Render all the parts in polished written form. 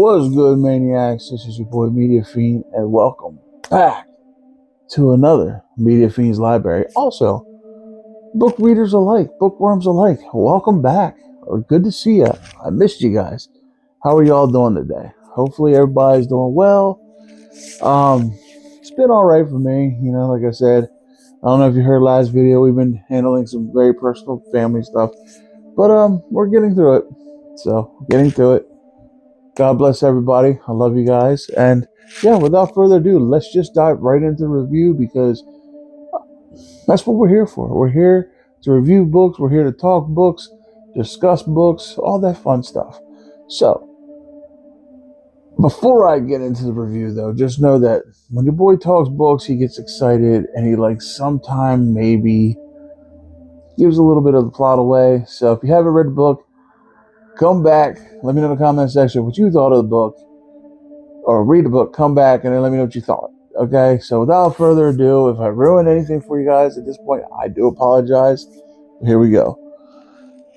What's good, maniacs? This is your boy Media Fiend, and welcome back to another Media Fiend's library. Also, book readers alike, bookworms alike, welcome back. Good to see you. I missed you guys. How are y'all doing today? Hopefully, everybody's doing well. It's been all right for me. Like I said, I don't know if you heard last video. We've been handling some very personal family stuff, but we're getting through it. So, getting through it. God bless everybody. I love you guys. And yeah, without further ado, let's just dive right into the review because that's what we're here for. We're here to review books. We're here to talk books, discuss books, all that fun stuff. So, before I get into the review though, just know that when your boy talks books, he gets excited and he sometime maybe gives a little bit of the plot away. So if you haven't read the book, come back, let me know in the comment section what you thought of the book, or read the book, come back, and then let me know what you thought. Okay, so without further ado, if I ruined anything for you guys at this point, I do apologize. Here we go.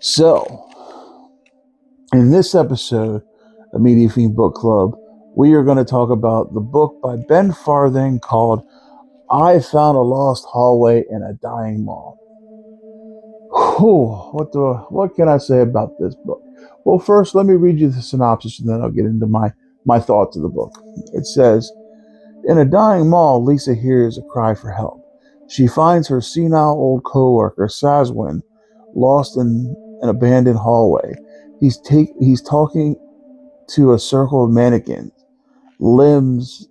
So, in this episode of Media Fiend Book Club, we are going to talk about the book by Ben Farthing called I Found a Lost Hallway in a Dying Mall. What can I say about this book? Well, first, let me read you the synopsis, and then I'll get into my thoughts of the book. It says, in a dying mall, Lisa hears a cry for help. She finds her senile old co-worker, Sazwin, lost in an abandoned hallway. He's talking to a circle of mannequins,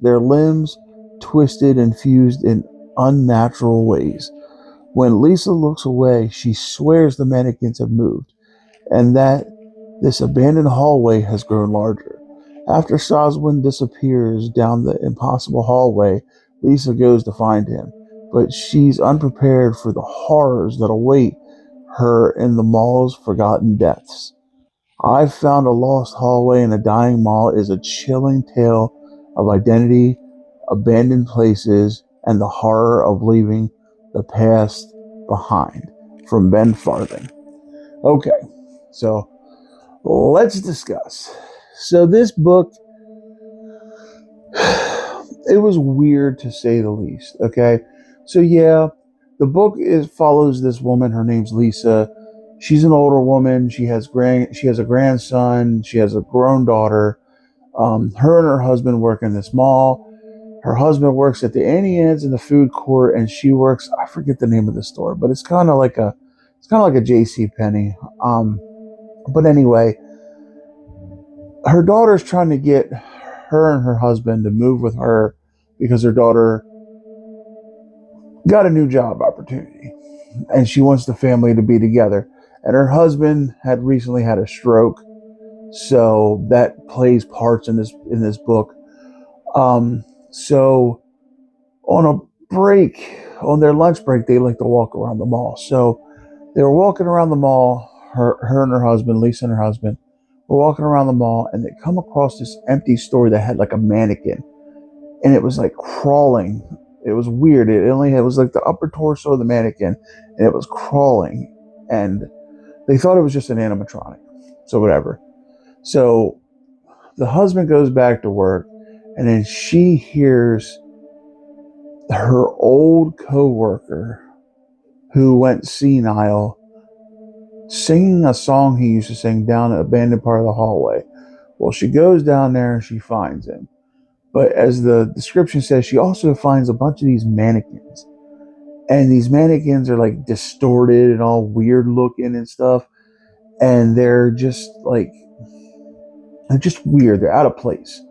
their limbs twisted and fused in unnatural ways. When Lisa looks away, she swears the mannequins have moved, and that this abandoned hallway has grown larger. After Sazwin disappears down the impossible hallway, Lisa goes to find him, but she's unprepared for the horrors that await her in the mall's forgotten depths. I Found a Lost Hallway in a Dying Mall is a chilling tale of identity, abandoned places, and the horror of leaving the past behind, from Ben Farthing. Okay, so let's discuss. So this book, it was weird to say the least. Okay, so yeah, the book follows this woman. Her name's Lisa. She's an older woman. She has a grandson. She has a grown daughter. Her and her husband work in this mall. Her husband works at the Annie Ann's in the food court, and she works, I forget the name of the store, but it's kind of like a J.C. Penney. But anyway, her daughter's trying to get her and her husband to move with her because her daughter got a new job opportunity, and she wants the family to be together. And her husband had recently had a stroke, so that plays parts in this book. So on their lunch break, they like to walk around the mall. So they were walking around the mall, her and her husband, Lisa and her husband, were walking around the mall, and they come across this empty store that had like a mannequin, and it was like crawling. It was weird. It was like the upper torso of the mannequin, and it was crawling, and they thought it was just an animatronic. So whatever. So the husband goes back to work, and then she hears her old co-worker who went senile singing a song he used to sing down an abandoned part of the hallway. Well, she goes down there and she finds him. But as the description says, she also finds a bunch of these mannequins. And these mannequins are like distorted and all weird looking and stuff. And they're just weird. They're out of place.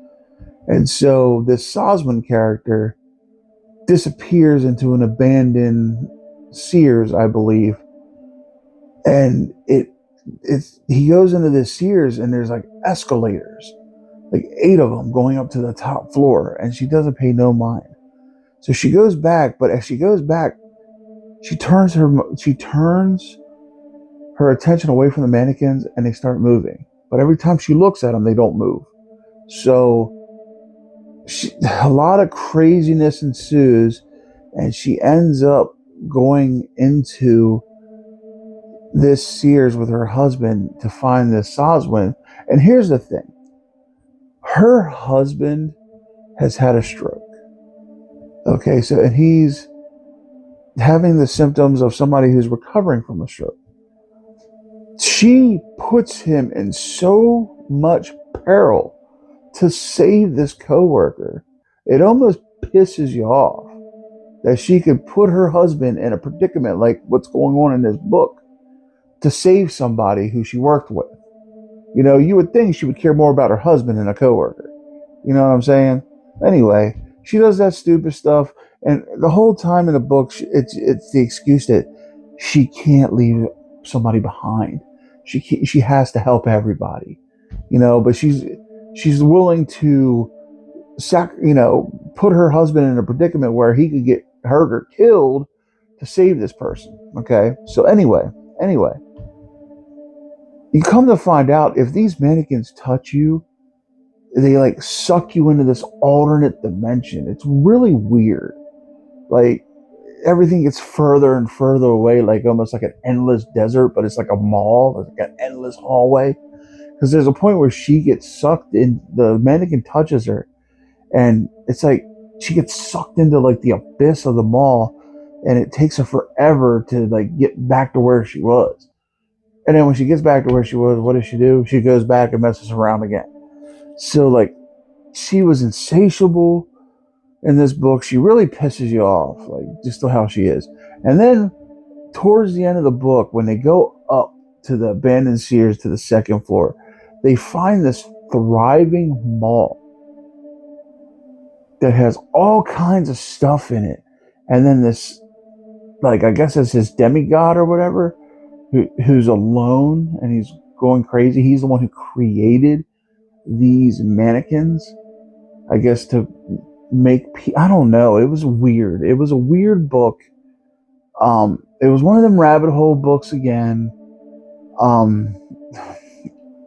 And so this Sazwin character disappears into an abandoned Sears, I believe. And he goes into this Sears, and there's like escalators, like 8 of them going up to the top floor, and she doesn't pay no mind. So she goes back, but as she goes back, she turns her attention away from the mannequins, and they start moving. But every time she looks at them, they don't move. So a lot of craziness ensues, and she ends up going into this Sears with her husband to find this Sazwin. And here's the thing. Her husband has had a stroke. Okay, so and he's having the symptoms of somebody who's recovering from a stroke. She puts him in so much peril to save this coworker. It almost pisses you off that she could put her husband in a predicament like what's going on in this book to save somebody who she worked with. You know, you would think she would care more about her husband than a coworker. You know what I'm saying? Anyway, she does that stupid stuff, and the whole time in the book, it's the excuse that she can't leave somebody behind. She has to help everybody, you know. But she's willing to put her husband in a predicament where he could get hurt or killed to save this person. Okay, so anyway, you come to find out if these mannequins touch you, they like suck you into this alternate dimension. It's really weird. Like everything gets further and further away, like almost like an endless desert, but it's like a mall. It's like an endless hallway. Because there's a point where she gets sucked in, the mannequin touches her, and it's like she gets sucked into like the abyss of the mall, and it takes her forever to like get back to where she was. And then when she gets back to where she was, what does she do? She goes back and messes around again. So like she was insatiable in this book. She really pisses you off, like just how she is. And then towards the end of the book, when they go up to the abandoned Sears to the second floor, they find this thriving mall that has all kinds of stuff in it. And then this, like, I guess it's his demigod or whatever, who's alone and he's going crazy. He's the one who created these mannequins, I guess, to make, I don't know. It was weird. It was a weird book. It was one of them rabbit hole books again.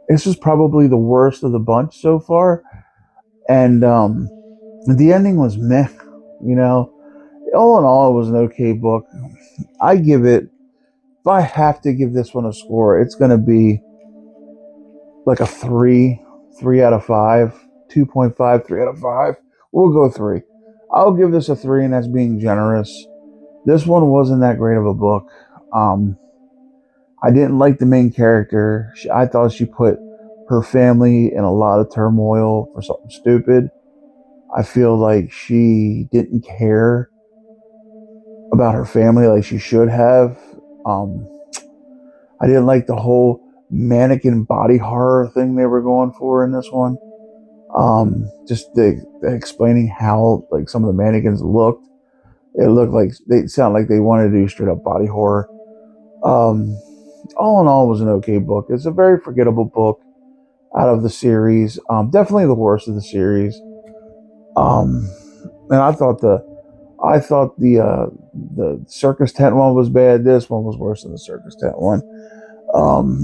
This was probably the worst of the bunch so far. And the ending was meh, you know. All in all, it was an okay book. I give it, if I have to give this one a score, it's going to be like a 3 out of 5, 2.5, 3 out of 5. We'll go 3. I'll give this a 3, and that's being generous. This one wasn't that great of a book. I didn't like the main character. I thought she put her family in a lot of turmoil for something stupid. I feel like she didn't care about her family like she should have. I didn't like the whole mannequin body horror thing they were going for in this one. Just the explaining how like some of the mannequins looked. It looked like they sound like they wanted to do straight up body horror. All in all, it was an okay book. It's a very forgettable book out of the series. Definitely the worst of the series. And I thought the circus tent one was bad. This one was worse than the circus tent one.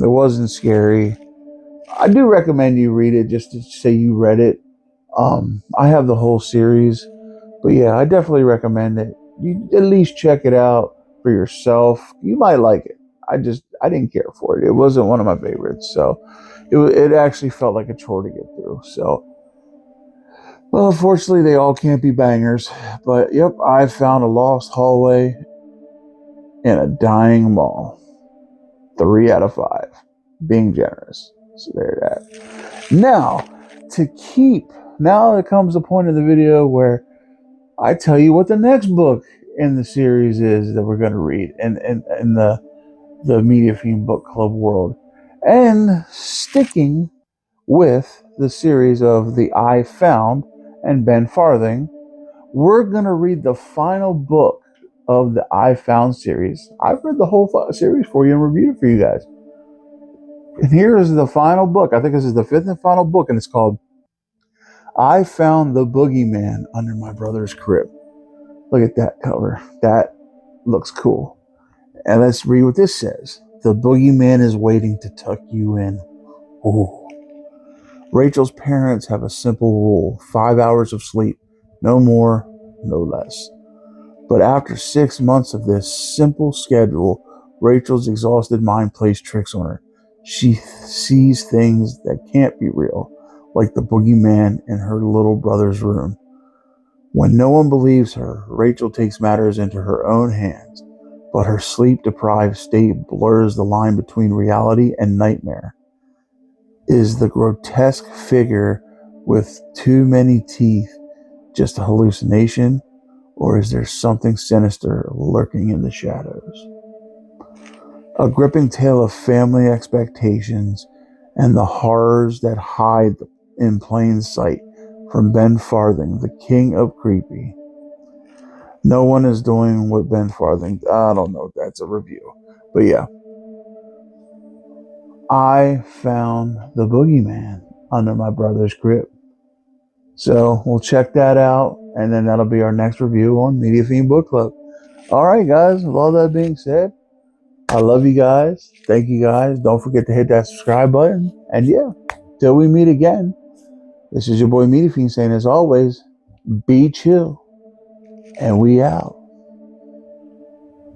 It wasn't scary. I do recommend you read it just to say you read it. I have the whole series, but yeah, I definitely recommend it. You at least check it out for yourself. You might like it. I didn't care for it. It wasn't one of my favorites, so it actually felt like a chore to get through. So, well, unfortunately, they all can't be bangers. But yep, I found a lost hallway in a dying mall. 3 out of 5, being generous. So there that. Now there comes the point of the video where I tell you what the next book in the series is that we're going to read in the M3diaFi3nd Book Club world. And sticking with the series of the I Found and Ben Farthing, we're going to read the final book of the I Found series. I've read the whole series for you and reviewed it for you guys. And here is the final book. I think this is the 5th and final book, and it's called I Found the Boogeyman Under My Brother's Crib. Look at that cover. That looks cool. And let's read what this says. The boogeyman is waiting to tuck you in. Ooh. Rachel's parents have a simple rule: 5 hours of sleep. No more, no less. But after 6 months of this simple schedule, Rachel's exhausted mind plays tricks on her. She sees things that can't be real. like the boogeyman in her little brother's room. When no one believes her, Rachel takes matters into her own hands, but her sleep-deprived state blurs the line between reality and nightmare. Is the grotesque figure with too many teeth just a hallucination, or is there something sinister lurking in the shadows? A gripping tale of family expectations and the horrors that hide in plain sight from Ben Farthing, the king of creepy. No one is doing what Ben Farthing. I don't know if that's a review, but yeah. I found the boogeyman under my brother's crib. So we'll check that out, and then that'll be our next review on M3diaFi3nd Book Club. All right, guys. With all that being said, I love you guys. Thank you guys. Don't forget to hit that subscribe button. And yeah, till we meet again, this is your boy M3diaFi3nd saying, as always, be chill. And we out.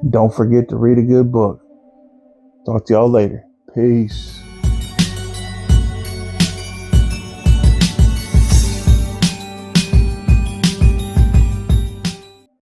Don't forget to read a good book. Talk to y'all later. Peace.